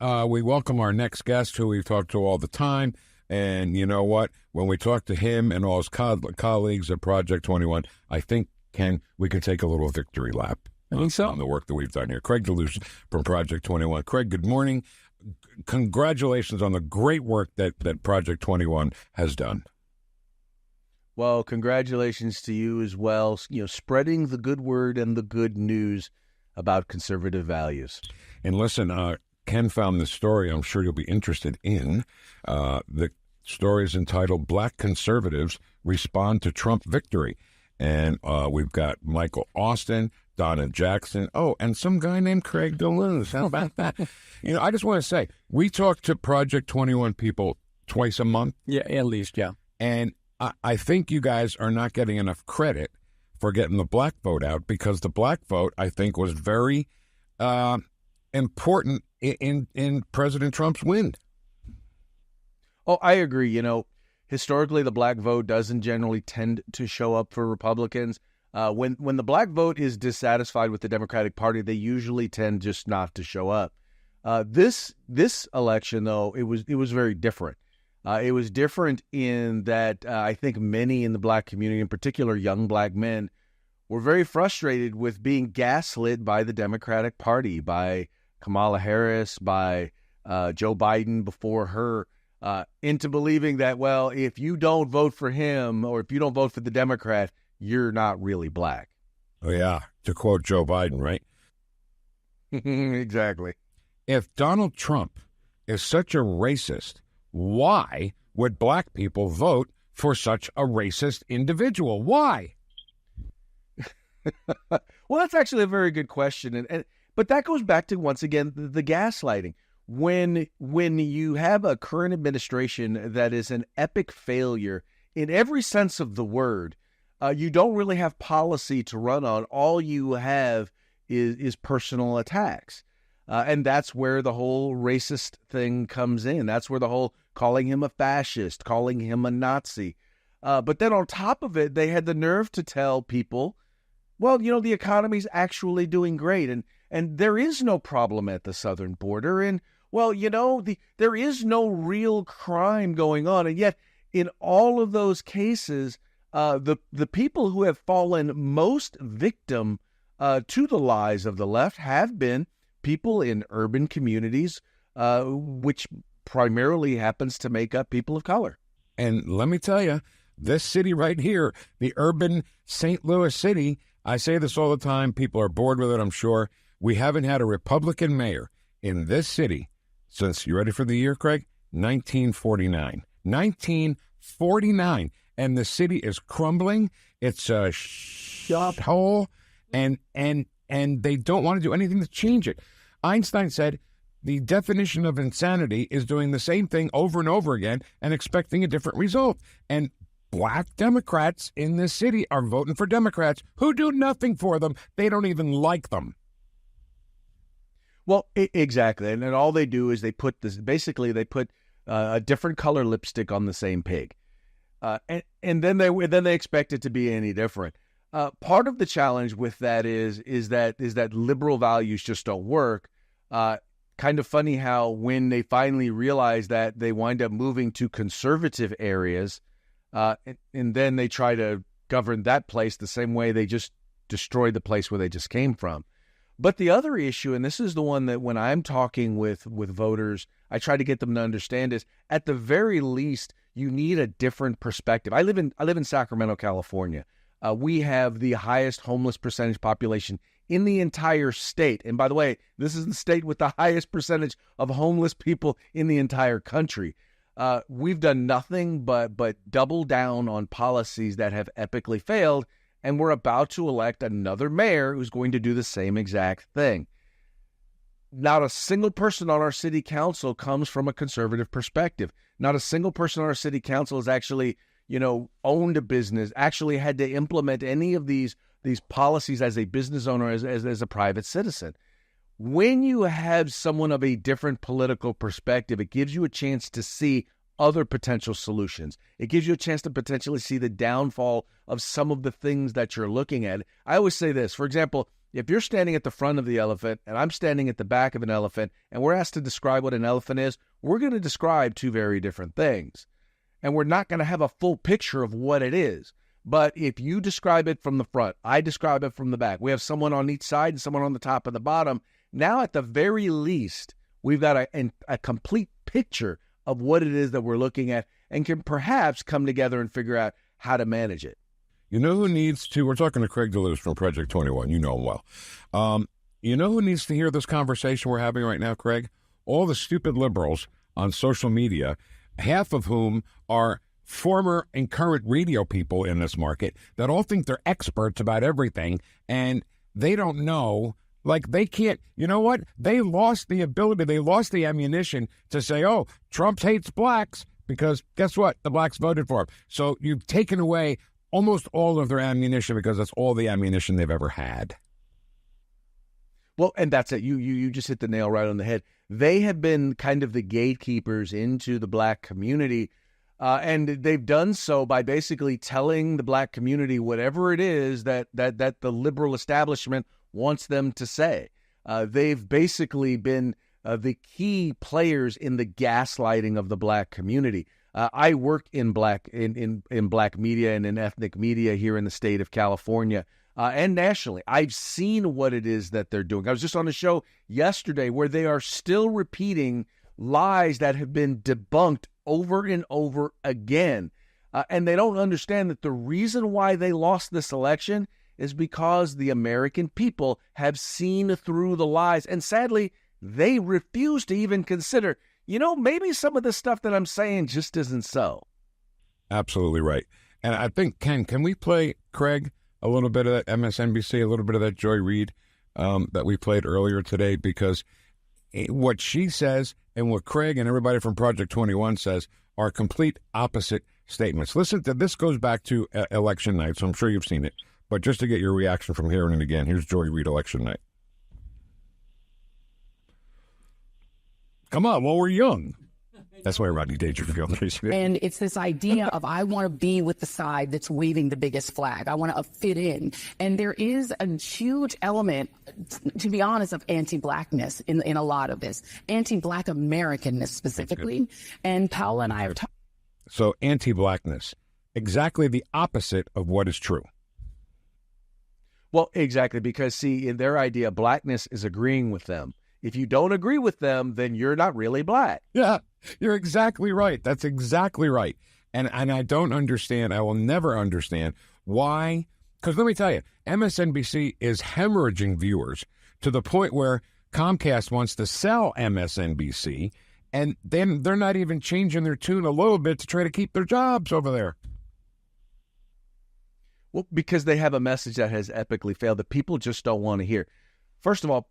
We welcome our next guest, who we talk to all the time. And you know what? When we talk to him and all his colleagues at Project 21, I think we can take a little victory lap. I think so. On the work that we've done here. Craig DeLuz from Project 21. Craig, good morning. Congratulations on the great work that Project 21 has done. Well, congratulations to you as well. Spreading the good word and the good news about conservative values. And listen, Ken found this story I'm sure you'll be interested in. The story is entitled "Black Conservatives Respond to Trump Victory." And we've got Michael Austin, Donna Jackson, and some guy named Craig DeLuz. How about that? I just want to say, we talk to Project 21 people twice a month. Yeah, at least, yeah. And I think you guys are not getting enough credit for getting the black vote out, because the black vote, I think, was very important in President Trump's win. Oh, I agree. Historically, the black vote doesn't generally tend to show up for Republicans. When the black vote is dissatisfied with the Democratic Party, they usually tend just not to show up. This election, though, it was very different. It was different in that I think many in the black community, in particular young black men, were very frustrated with being gaslit by the Democratic Party, by Kamala Harris, by Joe Biden before her, into believing that, well, if you don't vote for him or if you don't vote for the Democrat, you're not really black. Oh, yeah. To quote Joe Biden, right? Exactly. If Donald Trump is such a racist, why would black people vote for such a racist individual? Why? Well, that's actually a very good question. But that goes back to, once again, the gaslighting. When you have a current administration that is an epic failure in every sense of the word, you don't really have policy to run on. All you have is personal attacks. And that's where the whole racist thing comes in. That's where the whole calling him a fascist, calling him a Nazi. But then on top of it, they had the nerve to tell people, well, the economy's actually doing great. And there is no problem at the southern border. And, well, there is no real crime going on. And yet, in all of those cases, the people who have fallen most victim to the lies of the left have been people in urban communities, which primarily happens to make up people of color. And let me tell you, this city right here, the urban St. Louis city, I say this all the time, people are bored with it, I'm sure. We haven't had a Republican mayor in this city since, you ready for the year, Craig? 1949. 1949. And the city is crumbling. It's a shot hole, and they don't want to do anything to change it. Einstein said the definition of insanity is doing the same thing over and over again and expecting a different result. And black Democrats in this city are voting for Democrats who do nothing for them. They don't even like them. Well, exactly. And all they do is they put a different color lipstick on the same pig. And then they expect it to be any different. Part of the challenge with that is that liberal values just don't work. Kind of funny how when they finally realize that, they wind up moving to conservative areas, and then they try to govern that place the same way they just destroyed the place where they just came from. But the other issue, and this is the one that when I'm talking with voters, I try to get them to understand, is at the very least, you need a different perspective. I live in Sacramento, California. We have the highest homeless percentage population in the entire state. And by the way, this is the state with the highest percentage of homeless people in the entire country. We've done nothing but double down on policies that have epically failed, and we're about to elect another mayor who's going to do the same exact thing. Not a single person on our city council comes from a conservative perspective. Not a single person on our city council has actually, owned a business, actually had to implement any of these policies as a business owner, as a private citizen. When you have someone of a different political perspective, it gives you a chance to see other potential solutions. It gives you a chance to potentially see the downfall of some of the things that you're looking at. I always say this, for example, If you're standing at the front of the elephant and I'm standing at the back of an elephant and we're asked to describe what an elephant is, we're going to describe two very different things. And we're not going to have a full picture of what it is. But if you describe it from the front, I describe it from the back, we have someone on each side and someone on the top and the bottom. Now, at the very least, we've got a complete picture of what it is that we're looking at and can perhaps come together and figure out how to manage it. You know who needs to, we're talking to Craig DeLuz from Project 21. You know him well. You know who needs to hear this conversation we're having right now, Craig? All the stupid liberals on social media, half of whom are former and current radio people in this market that all think they're experts about everything, and they don't know. Like, they can't, you know what? They lost the ability, they lost the ammunition to say, oh, Trump hates blacks, because guess what? The blacks voted for him. So you've taken away almost all of their ammunition because that's all the ammunition they've ever had. Well, and that's it. You just hit the nail right on the head. They have been kind of the gatekeepers into the black community, and they've done so by basically telling the black community whatever it is that the liberal establishment wants them to say. They've basically been the key players in the gaslighting of the black community. I work in black media and in ethnic media here in the state of California and nationally. I've seen what it is that they're doing. I was just on a show yesterday where they are still repeating lies that have been debunked over and over again. And they don't understand that the reason why they lost this election is because the American people have seen through the lies. And sadly, they refuse to even consider, maybe some of the stuff that I'm saying just isn't so. Absolutely right. And I think, can we play, Craig, a little bit of that MSNBC, a little bit of that Joy Reid that we played earlier today? Because what she says and what Craig and everybody from Project 21 says are complete opposite statements. Listen, this goes back to election night, so I'm sure you've seen it. But just to get your reaction from hearing it again, here's Joy Reid election night. Come on, well, we're young. That's why Rodney Dangerfield. And it's this idea of, I want to be with the side that's waving the biggest flag. I want to fit in. And there is a huge element, to be honest, of anti-blackness in a lot of this. Anti-black Americanness specifically. And Paula and I are talking. So anti-blackness, exactly the opposite of what is true. Well, exactly, because, see, in their idea, blackness is agreeing with them. If you don't agree with them, then you're not really black. Yeah, you're exactly right. That's exactly right. And I don't understand, I will never understand why, because let me tell you, MSNBC is hemorrhaging viewers to the point where Comcast wants to sell MSNBC, and then they're not even changing their tune a little bit to try to keep their jobs over there. Well, because they have a message that has epically failed that people just don't want to hear. First of all,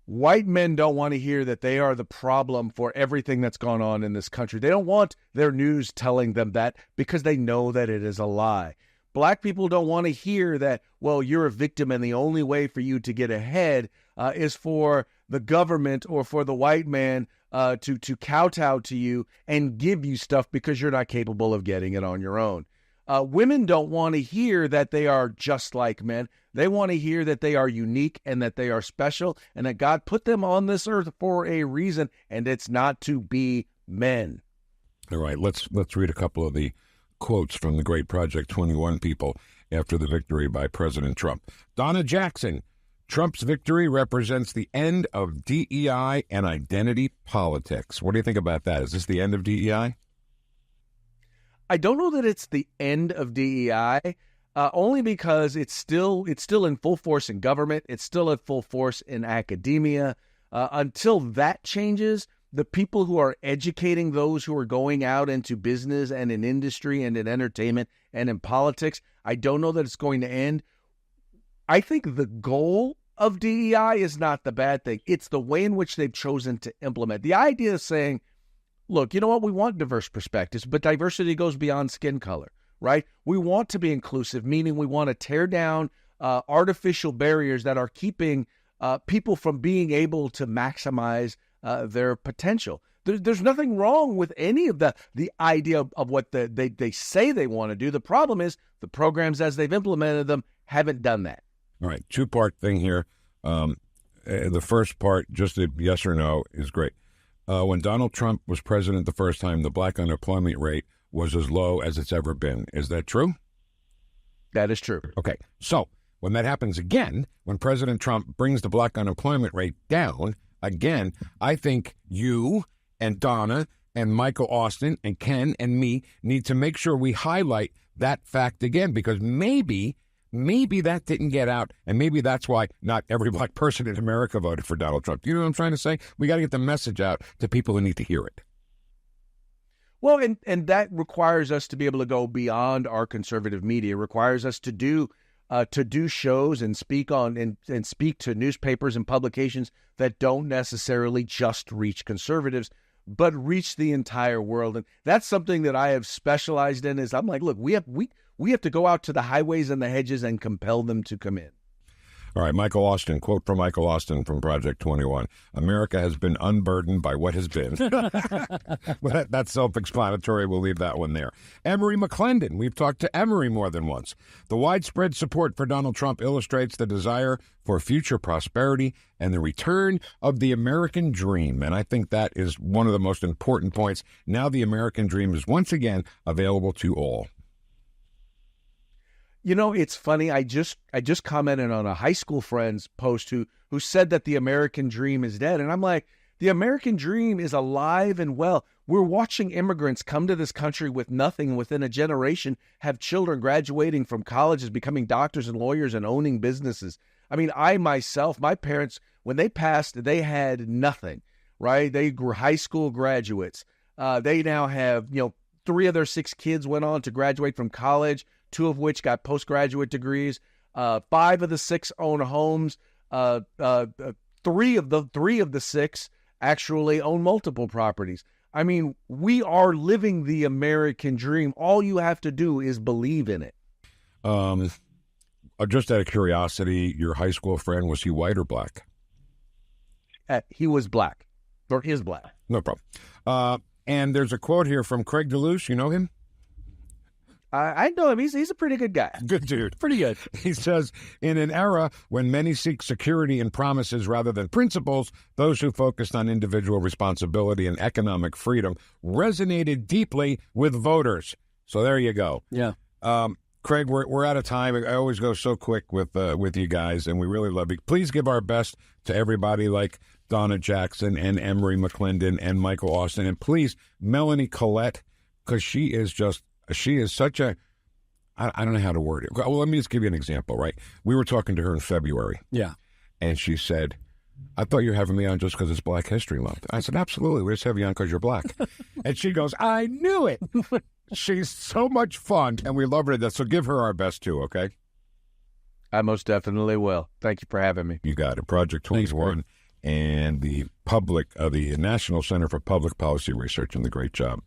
white men don't want to hear that they are the problem for everything that's gone on in this country. They don't want their news telling them that because they know that it is a lie. Black people don't want to hear that, well, you're a victim and the only way for you to get ahead is for the government or for the white man to kowtow to you and give you stuff because you're not capable of getting it on your own. Women don't want to hear that they are just like men. They want to hear that they are unique and that they are special and that God put them on this earth for a reason, and it's not to be men. All right, let's read a couple of the quotes from the great Project 21 people after the victory by President Trump. Donna Jackson, Trump's victory represents the end of DEI and identity politics. What do you think about that? Is this the end of DEI? I don't know that it's the end of DEI, only because it's still in full force in government. It's still in full force in academia. Until that changes, the people who are educating those who are going out into business and in industry and in entertainment and in politics, I don't know that it's going to end. I think the goal of DEI is not the bad thing. It's the way in which they've chosen to implement. The idea of saying, look, you know what? We want diverse perspectives, but diversity goes beyond skin color, right? We want to be inclusive, meaning we want to tear down artificial barriers that are keeping people from being able to maximize their potential. There's nothing wrong with any of the idea of what they say they want to do. The problem is the programs as they've implemented them haven't done that. All right, two-part thing here. The first part, just a yes or no, is great. When Donald Trump was president the first time, the black unemployment rate was as low as it's ever been. Is that true? That is true. Okay, so when that happens again, when President Trump brings the black unemployment rate down again, I think you and Donna and Michael Austin and Ken and me need to make sure we highlight that fact again, because maybe that didn't get out, and maybe that's why not every black person in America voted for Donald Trump. You know what I'm trying to say? We got to get the message out to people who need to hear it. Well, and that requires us to be able to go beyond our conservative media. It requires us to do shows and speak on and speak to newspapers and publications that don't necessarily just reach conservatives, but reach the entire world. And that's something that I have specialized in. Is I'm like, look, we have to go out to the highways and the hedges and compel them to come in. All right, Michael Austin, quote from Michael Austin from Project 21. America has been unburdened by what has been. Well, that's self-explanatory. We'll leave that one there. Emory McClendon. We've talked to Emory more than once. The widespread support for Donald Trump illustrates the desire for future prosperity and the return of the American dream. And I think that is one of the most important points. Now the American dream is once again available to all. You know, it's funny. I just commented on a high school friend's post who said that the American dream is dead. And I'm like, the American dream is alive and well. We're watching immigrants come to this country with nothing, and within a generation have children graduating from colleges, becoming doctors and lawyers and owning businesses. I mean, I myself, my parents, when they passed, they had nothing, right? They were high school graduates. They now have, 3 of their 6 kids went on to graduate from college, 2 of which got postgraduate degrees. 5 of the 6 own homes. 3 of the 6 actually own multiple properties. I mean, we are living the American dream. All you have to do is believe in it. Just out of curiosity, your high school friend, was he white or black? He was black, or is black. No problem. And there's a quote here from Craig DeLuz. You know him? I know him. He's a pretty good guy. Good dude. Pretty good. He says, in an era when many seek security and promises rather than principles, those who focused on individual responsibility and economic freedom resonated deeply with voters. So there you go. Yeah. Craig, we're out of time. I always go so quick with you guys, and we really love you. Please give our best to everybody like Donna Jackson and Emory McClendon and Michael Austin. And please, Melanie Collette, because she is such a, I don't know how to word it. Well, let me just give you an example, right? We were talking to her in February. Yeah. And she said, I thought you were having me on just because it's Black History Month. I said, absolutely. We just have you on because you're black. And she goes, I knew it. She's so much fun, and we love her to death. So give her our best, too, okay? I most definitely will. Thank you for having me. You got it. Project 21 and the National Center for Public Policy Research, and the great job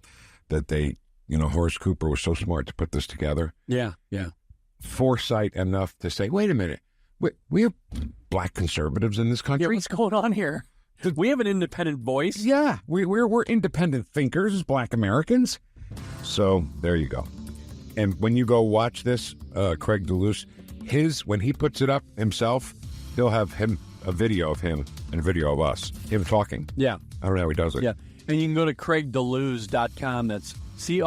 that they, Horace Cooper was so smart to put this together. Yeah. Foresight enough to say, wait a minute, we have black conservatives in this country. Yeah, what's going on here? We have an independent voice. Yeah, we're independent thinkers as black Americans. So there you go. And when you go watch this, Craig DeLuz, when he puts it up himself, he'll have a video of him and a video of us, him talking. Yeah. I don't know how he does it. Yeah. And you can go to craigdeluz.com. That's CR